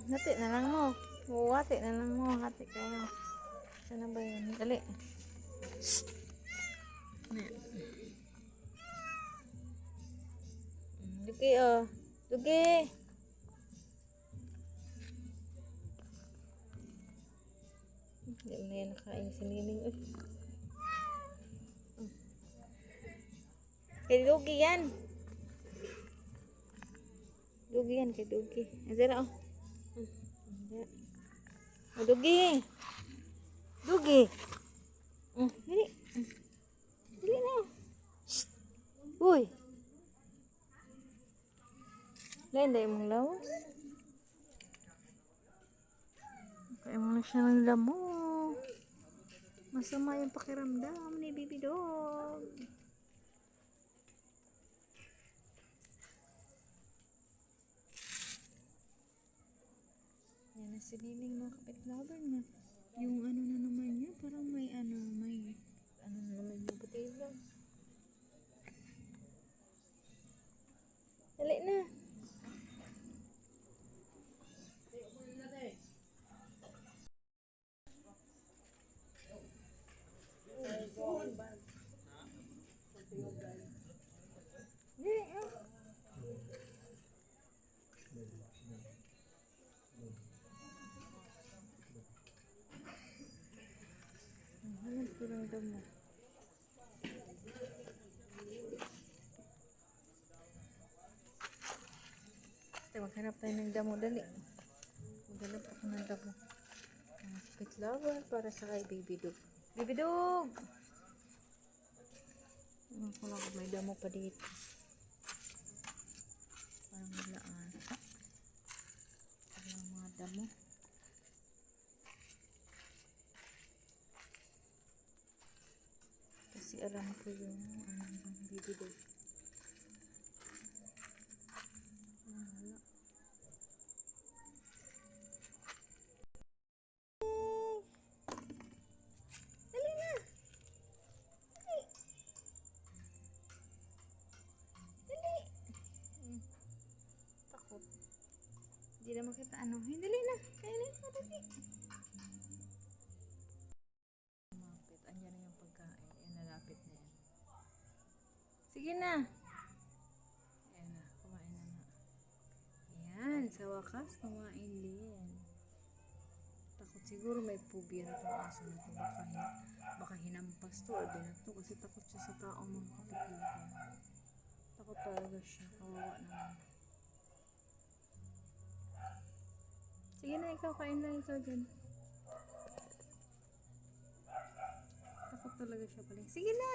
Hati na lang mo. Oo, hati na lang mo. Hati kayo. Sana ba yun? Dali. Dugi, oh. Dugi. Hindi mo na yan nakain si Nining. Kay Dugi yan. Dugi yan, kay Dugi. Ayan na, oh. Oh, Dugi. Dugi. Dali. Dali na. Shhh. Uy. Lain dahil mong lawas. Kaya mo na siya ng damo. Masama yung pakiramdam ni Baby Dog. Yan na si Nining mga kapit-lover na. Yung ano na naman niya, parang may ano na naman yung butila. Dali na. Hanap ko lang damo. Maghanap tayo ng damo. Dali. Maghanap ako ng damo. Pet lover para sa kay Baby Dog. Baby Dog! Ko lang kung may damo pa dito. Parang malaan. Parang mga damo. Kasi alam ko yung Baby Dog. Hindi na makita ano. Dali na. Kainin mo, dali. Lumapit. Andyan na yung pagkain. Nalapit na yan. Sige na. Ayan na. Kumain na nga. Ayan. Sa wakas, kumain din. Takot siguro may phobia na itong aso na ito. Baka hinampas to or binato. Kasi takot siya sa tao mga kapitbahay. Takot talaga siya. Kawawa naman. Sige na, ikaw, kain lang ikaw dyan. Takot talaga siya pala. Sige na!